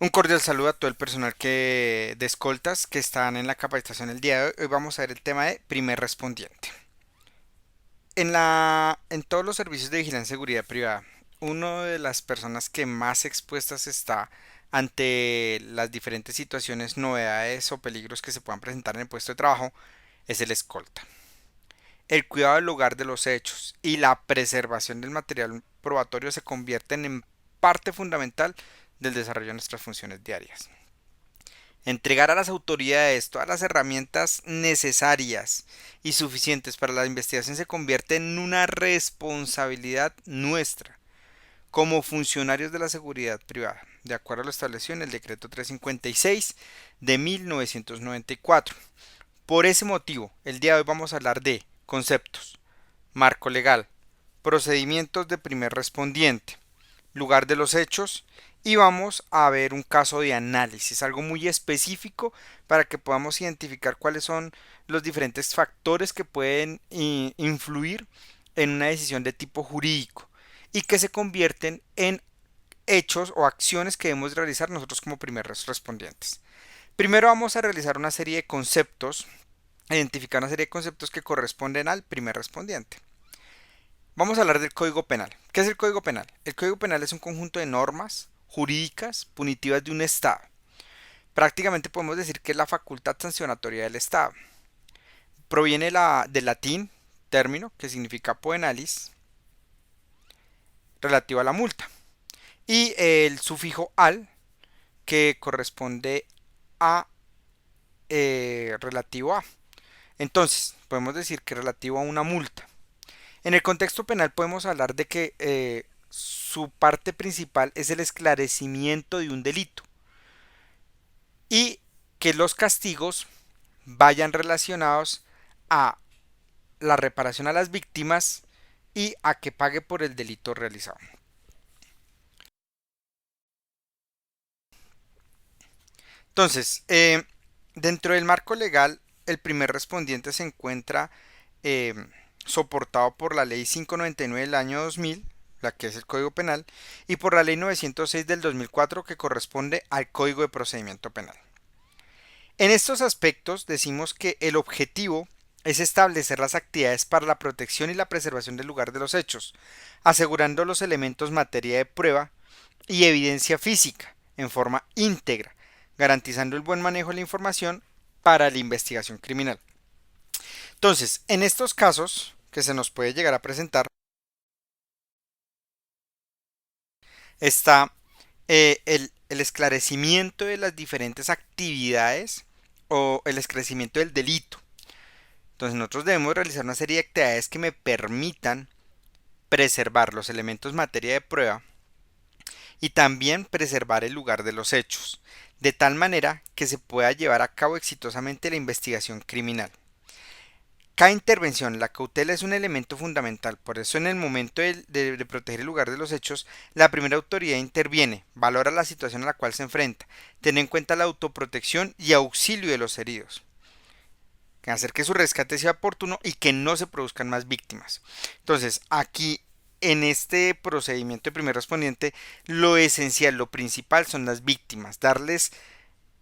Un cordial saludo a todo el personal de escoltas que están en la capacitación el día de hoy. Hoy vamos a ver el tema de primer respondiente. En todos los servicios de vigilancia y seguridad privada, una de las personas que más expuestas está ante las diferentes situaciones, novedades o peligros que se puedan presentar en el puesto de trabajo es el escolta. El cuidado del lugar de los hechos y la preservación del material probatorio se convierten en parte fundamental del desarrollo de nuestras funciones diarias. Entregar a las autoridades todas las herramientas necesarias y suficientes para la investigación se convierte en una responsabilidad nuestra como funcionarios de la seguridad privada, de acuerdo a lo establecido en el decreto 356 de 1994. Por ese motivo, el día de hoy vamos a hablar de conceptos, marco legal, procedimientos de primer respondiente, lugar de los hechos y vamos a ver un caso de análisis, algo muy específico para que podamos identificar cuáles son los diferentes factores que pueden influir en una decisión de tipo jurídico y que se convierten en hechos o acciones que debemos realizar nosotros como primeros respondientes. Primero vamos a realizar una serie de conceptos, identificar una serie de conceptos que corresponden al primer respondiente. Vamos a hablar del Código Penal. ¿Qué es el Código Penal? El Código Penal es un conjunto de normas jurídicas punitivas de un Estado. Prácticamente podemos decir que es la facultad sancionatoria del Estado. Proviene del latín término que significa poenalis relativo a la multa y el sufijo al que corresponde a relativo a. Entonces, podemos decir que relativo a una multa. En el contexto penal podemos hablar de que su parte principal es el esclarecimiento de un delito y que los castigos vayan relacionados a la reparación a las víctimas y a que pague por el delito realizado. Entonces, dentro del marco legal, el primer respondiente se encuentra eh, soportado por la ley 599 del año 2000, la que es el Código Penal, y por la ley 906 del 2004 que corresponde al Código de Procedimiento Penal. En estos aspectos decimos que el objetivo es establecer las actividades para la protección y la preservación del lugar de los hechos, asegurando los elementos materia de prueba y evidencia física en forma íntegra, garantizando el buen manejo de la información para la investigación criminal. Entonces, en estos casos que se nos puede llegar a presentar, está el esclarecimiento de las diferentes actividades o el esclarecimiento del delito. Entonces nosotros debemos realizar una serie de actividades que me permitan preservar los elementos materia de prueba y también preservar el lugar de los hechos, de tal manera que se pueda llevar a cabo exitosamente la investigación criminal. Cada intervención, la cautela es un elemento fundamental, por eso en el momento de proteger el lugar de los hechos, la primera autoridad interviene, valora la situación a la cual se enfrenta, tiene en cuenta la autoprotección y auxilio de los heridos, hacer que su rescate sea oportuno y que no se produzcan más víctimas. Entonces, aquí en este procedimiento de primer respondiente, lo esencial, lo principal son las víctimas, darles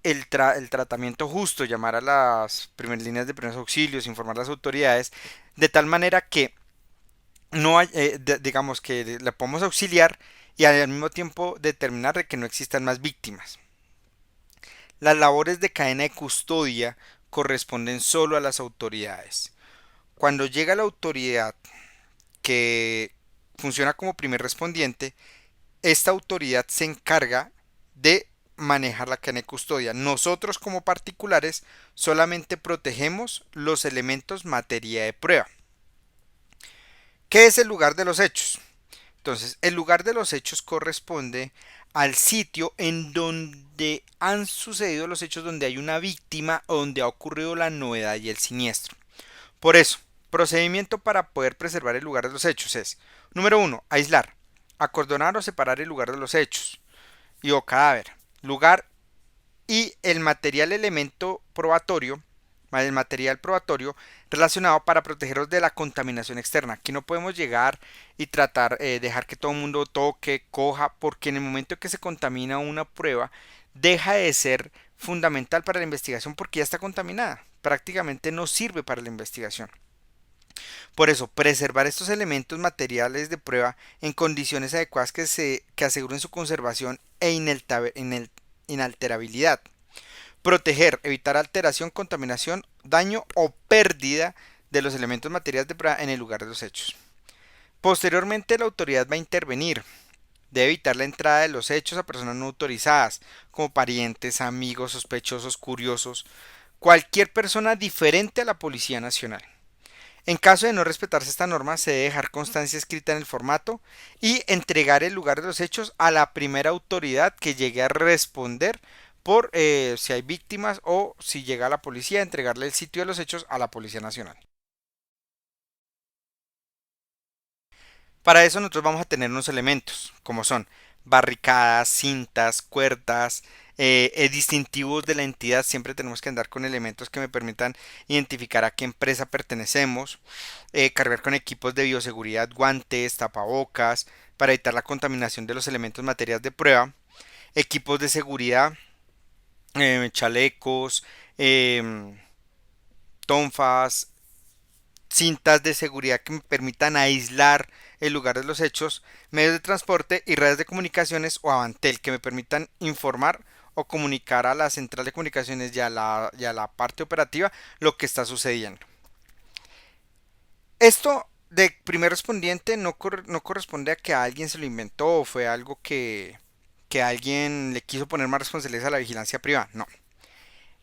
el tratamiento justo, llamar a las primeras líneas de primeros auxilios, informar a las autoridades, de tal manera que no hay, digamos que la podemos auxiliar y al mismo tiempo determinar de que no existan más víctimas. Las labores de cadena de custodia corresponden solo a las autoridades. Cuando llega la autoridad que funciona como primer respondiente, esta autoridad se encarga de manejar la cadena de custodia. Nosotros como particulares solamente protegemos los elementos materia de prueba. ¿Qué es el lugar de los hechos? Entonces, el lugar de los hechos corresponde al sitio en donde han sucedido los hechos, donde hay una víctima o donde ha ocurrido la novedad y el siniestro. Por eso, procedimiento para poder preservar el lugar de los hechos es: número uno, aislar, acordonar o separar el lugar de los hechos y o cadáver, lugar y el material elemento probatorio, el material probatorio relacionado para protegerlos de la contaminación externa. Aquí no podemos llegar y tratar dejar que todo el mundo toque, coja, porque en el momento que se contamina una prueba, deja de ser fundamental para la investigación porque ya está contaminada. Prácticamente no sirve para la investigación. Por eso, preservar estos elementos materiales de prueba en condiciones adecuadas que aseguren su conservación e inalterabilidad. Proteger, evitar alteración, contaminación, daño o pérdida de los elementos materiales de prueba en el lugar de los hechos. Posteriormente, la autoridad va a intervenir. Debe evitar la entrada de los hechos a personas no autorizadas, como parientes, amigos, sospechosos, curiosos, cualquier persona diferente a la Policía Nacional. En caso de no respetarse esta norma, se debe dejar constancia escrita en el formato y entregar el lugar de los hechos a la primera autoridad que llegue a responder por si hay víctimas o si llega la policía, entregarle el sitio de los hechos a la Policía Nacional. Para eso nosotros vamos a tener unos elementos, como son barricadas, cintas, cuerdas, distintivos de la entidad. Siempre tenemos que andar con elementos que me permitan identificar a qué empresa pertenecemos, cargar con equipos de bioseguridad, guantes, tapabocas, para evitar la contaminación de los elementos materiales de prueba, equipos de seguridad, chalecos, em, tonfas, cintas de seguridad que me permitan aislar el lugar de los hechos, medios de transporte y redes de comunicaciones o Avantel que me permitan informar o comunicar a la central de comunicaciones y a la parte operativa lo que está sucediendo. Esto de primer respondiente no corresponde a que alguien se lo inventó o fue algo que alguien le quiso poner más responsabilidad a la vigilancia privada. No.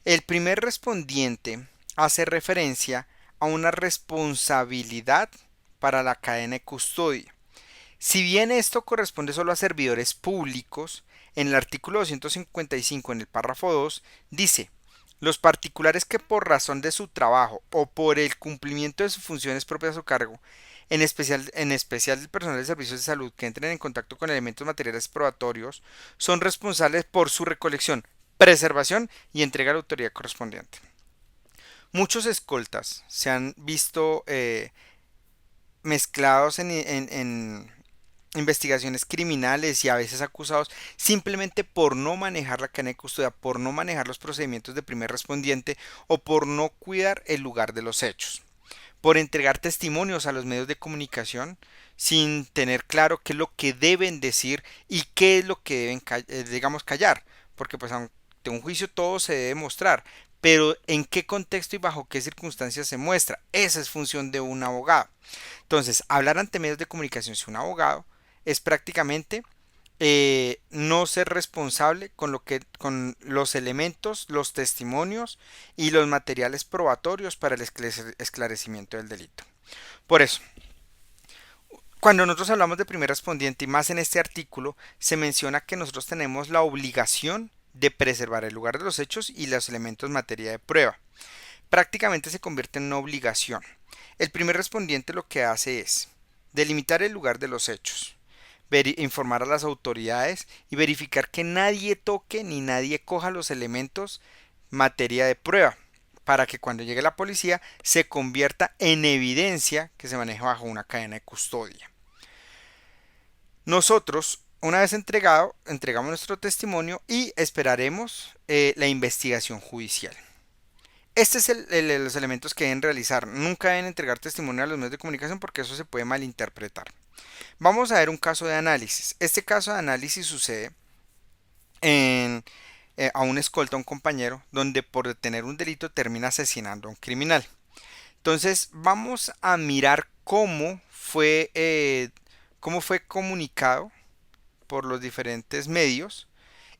El primer respondiente hace referencia a una responsabilidad para la cadena de custodia. Si bien esto corresponde solo a servidores públicos, en el artículo 255 en el párrafo 2 dice: los particulares que por razón de su trabajo o por el cumplimiento de sus funciones propias a su cargo, en especial el personal de servicios de salud que entren en contacto con elementos materiales probatorios, son responsables por su recolección, preservación y entrega a la autoridad correspondiente. Muchos escoltas se han visto mezclados en investigaciones criminales y a veces acusados simplemente por no manejar la cadena de custodia, por no manejar los procedimientos de primer respondiente o por no cuidar el lugar de los hechos, por entregar testimonios a los medios de comunicación sin tener claro qué es lo que deben decir y qué es lo que deben, digamos, callar, porque pues ante un juicio todo se debe mostrar, pero en qué contexto y bajo qué circunstancias se muestra, esa es función de un abogado. Entonces, hablar ante medios de comunicación si un abogado es prácticamente no ser responsable con los elementos, los testimonios y los materiales probatorios para el esclarecimiento del delito. Por eso, cuando nosotros hablamos de primer respondiente y más en este artículo, se menciona que nosotros tenemos la obligación de preservar el lugar de los hechos y los elementos en materia de prueba. Prácticamente se convierte en una obligación. El primer respondiente lo que hace es delimitar el lugar de los hechos, informar a las autoridades y verificar que nadie toque ni nadie coja los elementos materia de prueba para que cuando llegue la policía se convierta en evidencia que se maneja bajo una cadena de custodia. Nosotros, una vez entregado, entregamos nuestro testimonio y esperaremos la investigación judicial. Este es los elementos que deben realizar. Nunca deben entregar testimonio a los medios de comunicación porque eso se puede malinterpretar. Vamos a ver un caso de análisis. Este caso de análisis sucede en, a un escolta, a un compañero, donde por detener un delito termina asesinando a un criminal. Entonces vamos a mirar cómo fue comunicado por los diferentes medios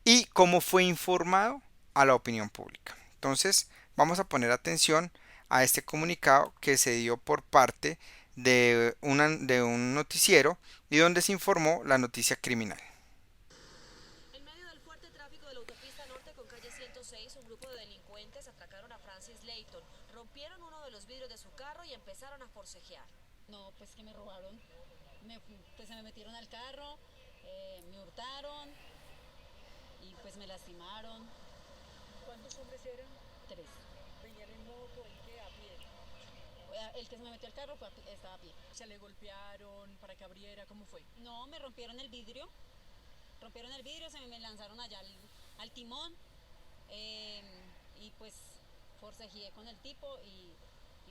y cómo fue informado a la opinión pública. Entonces vamos a poner atención a este comunicado que se dio por parte de un noticiero y donde se informó la noticia criminal. En medio del fuerte tráfico de la autopista norte con calle 106, un grupo de delincuentes atracaron a Francis Layton, rompieron uno de los vidrios de su carro y empezaron a forcejear. No, pues que me robaron, pues se me metieron al carro, me hurtaron y pues me lastimaron. ¿Cuántos hombres eran? 3. ¿Venían en moto, en qué, a pie? El que se me metió al carro estaba a pie. ¿Se le golpearon para que abriera? ¿Cómo fue? No, me rompieron el vidrio, se me lanzaron allá al timón eh, y pues forcejeé con el tipo y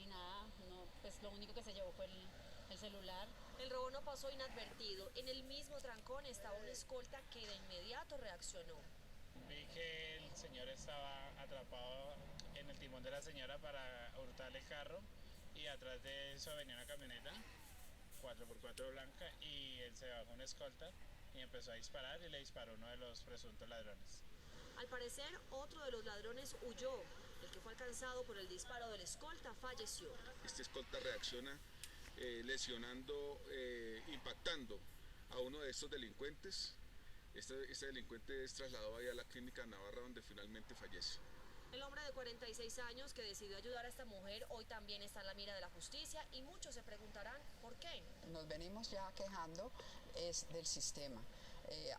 nada, no, pues lo único que se llevó fue el celular. El robo no pasó inadvertido. En el mismo trancón estaba un escolta que de inmediato reaccionó. Vi que el señor estaba atrapado en el timón de la señora para hurtarle el carro y atrás de eso venía una camioneta 4x4 blanca y él se bajó una escolta y empezó a disparar y le disparó a uno de los presuntos ladrones. Al parecer, otro de los ladrones huyó. El que fue alcanzado por el disparo del escolta falleció. Este escolta reacciona lesionando, impactando a uno de estos delincuentes. Este delincuente es trasladado ahí a la clínica Navarra donde finalmente fallece. El hombre de 46 años que decidió ayudar a esta mujer hoy también está en la mira de la justicia y muchos se preguntarán por qué. Nos venimos ya quejando es del sistema.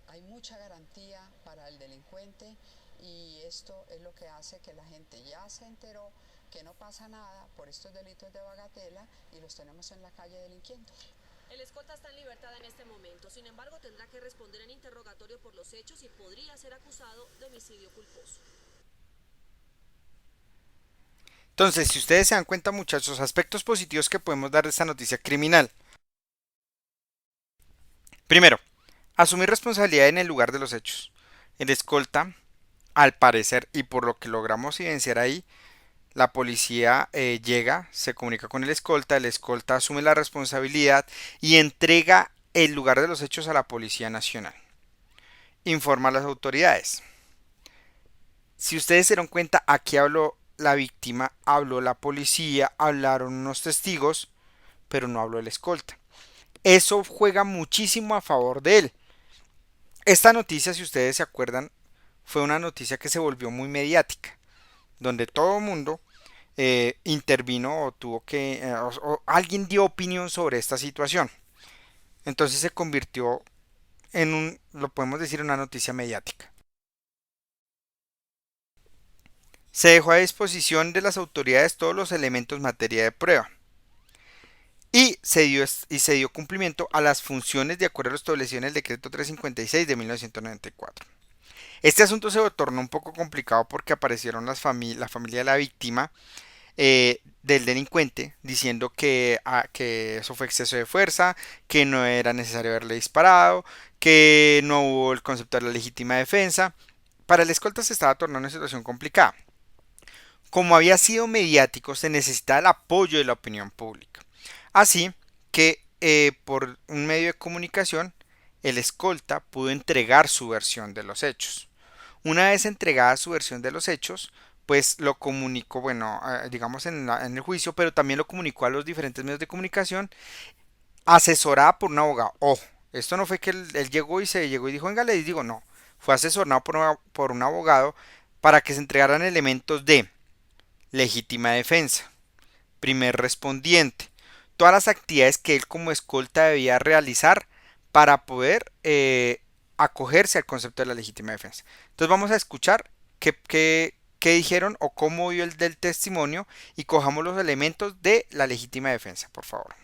Hay mucha garantía para el delincuente y esto es lo que hace que la gente ya se enteró que no pasa nada por estos delitos de bagatela y los tenemos en la calle delinquiendo. El escolta está en libertad en este momento, sin embargo tendrá que responder en interrogatorio por los hechos y podría ser acusado de homicidio culposo. Entonces, si ustedes se dan cuenta, muchachos, aspectos positivos que podemos dar de esta noticia criminal. Primero, asumir responsabilidad en el lugar de los hechos. El escolta, al parecer, y por lo que logramos evidenciar ahí, la policía llega, se comunica con el escolta asume la responsabilidad y entrega el lugar de los hechos a la Policía Nacional. Informa a las autoridades. Si ustedes se dieron cuenta, aquí habló la víctima, habló la policía, hablaron unos testigos, pero no habló el escolta. Eso juega muchísimo a favor de él. Esta noticia, si ustedes se acuerdan, fue una noticia que se volvió muy mediática, donde todo el mundo intervino o tuvo que, o alguien dio opinión sobre esta situación. Entonces se convirtió en lo podemos decir, una noticia mediática. Se dejó a disposición de las autoridades todos los elementos en materia de prueba. Y se dio cumplimiento a las funciones de acuerdo a lo establecido en el decreto 356 de 1994. Este asunto se tornó un poco complicado porque aparecieron la familia de la víctima del delincuente diciendo que eso fue exceso de fuerza, que no era necesario haberle disparado, que no hubo el concepto de la legítima defensa. Para el escolta se estaba tornando una situación complicada. Como había sido mediático, se necesitaba el apoyo de la opinión pública. Así que por un medio de comunicación, el escolta pudo entregar su versión de los hechos. Una vez entregada su versión de los hechos, pues lo comunicó, bueno, digamos en el juicio, pero también lo comunicó a los diferentes medios de comunicación, asesorada por un abogado. Ojo, esto no fue que él llegó y dijo, venga, les digo, no. Fue asesorado por un abogado para que se entregaran elementos de legítima defensa, primer respondiente, todas las actividades que él como escolta debía realizar para poder acogerse al concepto de la legítima defensa. Entonces vamos a escuchar qué dijeron o cómo vio el del testimonio y cojamos los elementos de la legítima defensa, por favor.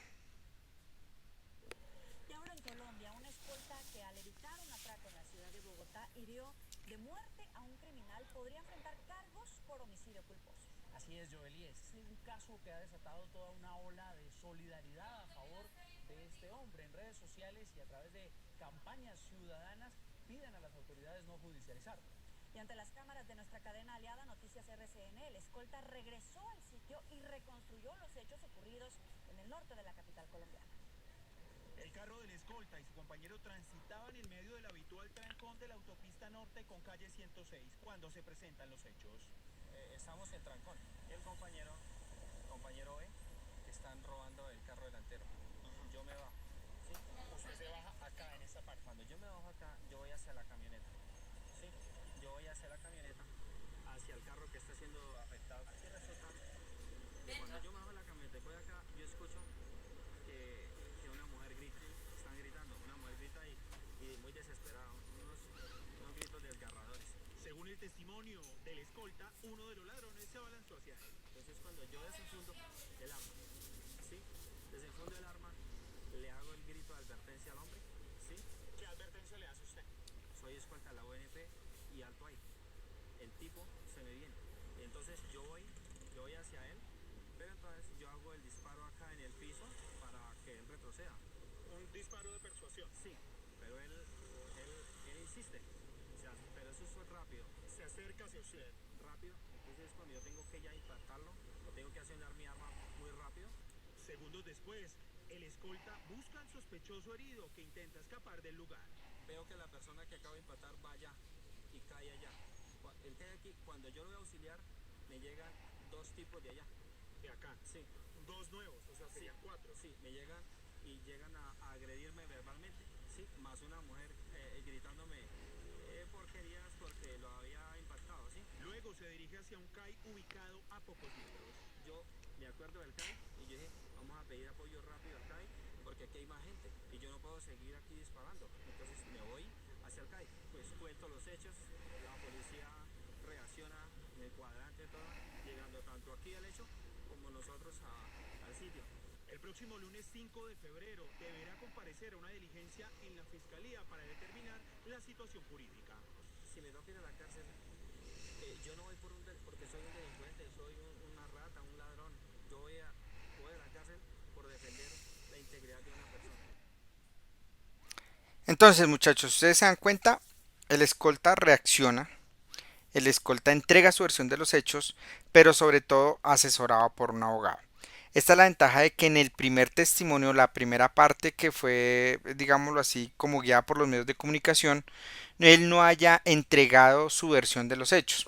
Y ahora en Colombia, una escolta que al evitar un atraco en la ciudad de Bogotá hirió de muerte a un criminal podría enfrentar cargos por homicidio culposo. Así es, Joely, este es un caso que ha desatado toda una ola de solidaridad a favor de este hombre. En redes sociales y a través de campañas ciudadanas piden a las autoridades no judicializarlo. Y ante las cámaras de nuestra cadena aliada Noticias RCN, el escolta regresó al sitio y reconstruyó los hechos ocurridos en el norte de la capital colombiana. El carro del escolta y su compañero transitaban en medio del habitual trancón de la autopista norte con calle 106 cuando se presentan los hechos. Estamos en trancón. El compañero B, que están robando el carro delantero. Yo me bajo. ¿Sí? Usted se baja acá en esta parte. Cuando yo me bajo acá, yo voy hacia la camioneta. ¿Sí? Yo voy hacia la camioneta, hacia el carro que está siendo afectado. Así resulta que cuando yo me bajo la camioneta y voy acá, yo escucho que una mujer grita, están gritando, una mujer grita y muy desesperada, unos gritos desgarradores. Según el testimonio del escolta, uno de los ladrones se abalanzó hacia él. Entonces cuando yo desenfundo el arma, ¿sí? Desenfundo el arma, le hago el grito de advertencia al hombre, ¿sí? ¿Qué advertencia le hace usted? Soy escolta de la UNP y alto ahí. El tipo se me viene. Entonces yo voy hacia él, pero entonces yo hago el disparo acá en el piso para que él retroceda. Un disparo de persuasión. Sí, pero él insiste. O sea, pero eso fue rápido. Se acerca hacia usted. Rápido. Entonces cuando yo tengo que ya impactarlo, o tengo que accionar mi arma muy rápido. Segundos después, el escolta busca al sospechoso herido que intenta escapar del lugar. Veo que la persona que acabo de impactar va allá y cae allá. Él cae aquí. Cuando yo lo voy a auxiliar, me llegan dos tipos de allá. De acá. Sí. Dos nuevos, o sea, serían cuatro. Sí, me llegan y llegan a agredirme verbalmente. Sí, más una mujer gritándome porquerías porque lo había impactado, ¿sí? Luego se dirige hacia un CAI ubicado a pocos metros. Yo me acuerdo del CAI y yo dije, vamos a pedir apoyo rápido al CAI porque aquí hay más gente y yo no puedo seguir aquí disparando. Entonces me voy hacia el CAI, pues cuento los hechos, la policía reacciona en el cuadrante todo, llegando tanto aquí al hecho como nosotros al sitio. El próximo lunes 5 de febrero deberá comparecer a una diligencia en la Fiscalía para determinar la situación jurídica. Si me toca ir a la cárcel, yo no voy porque soy un delincuente, soy una rata, un ladrón. Yo voy a la cárcel por defender la integridad de una persona. Entonces, muchachos, ustedes se dan cuenta, el escolta reacciona, el escolta entrega su versión de los hechos, pero sobre todo asesorado por un abogado. Esta es la ventaja de que en el primer testimonio, la primera parte que fue, digámoslo así, como guiada por los medios de comunicación, él no haya entregado su versión de los hechos.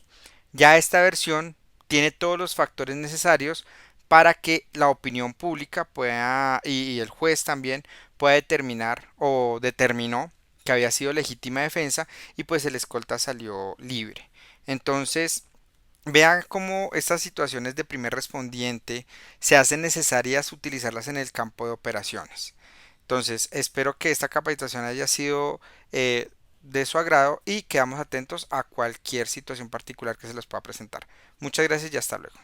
Ya esta versión tiene todos los factores necesarios para que la opinión pública pueda, y el juez también, pueda determinar o determinó que había sido legítima defensa y pues el escolta salió libre. Entonces, vean cómo estas situaciones de primer respondiente se hacen necesarias utilizarlas en el campo de operaciones. Entonces, espero que esta capacitación haya sido de su agrado y quedamos atentos a cualquier situación particular que se les pueda presentar. Muchas gracias y hasta luego.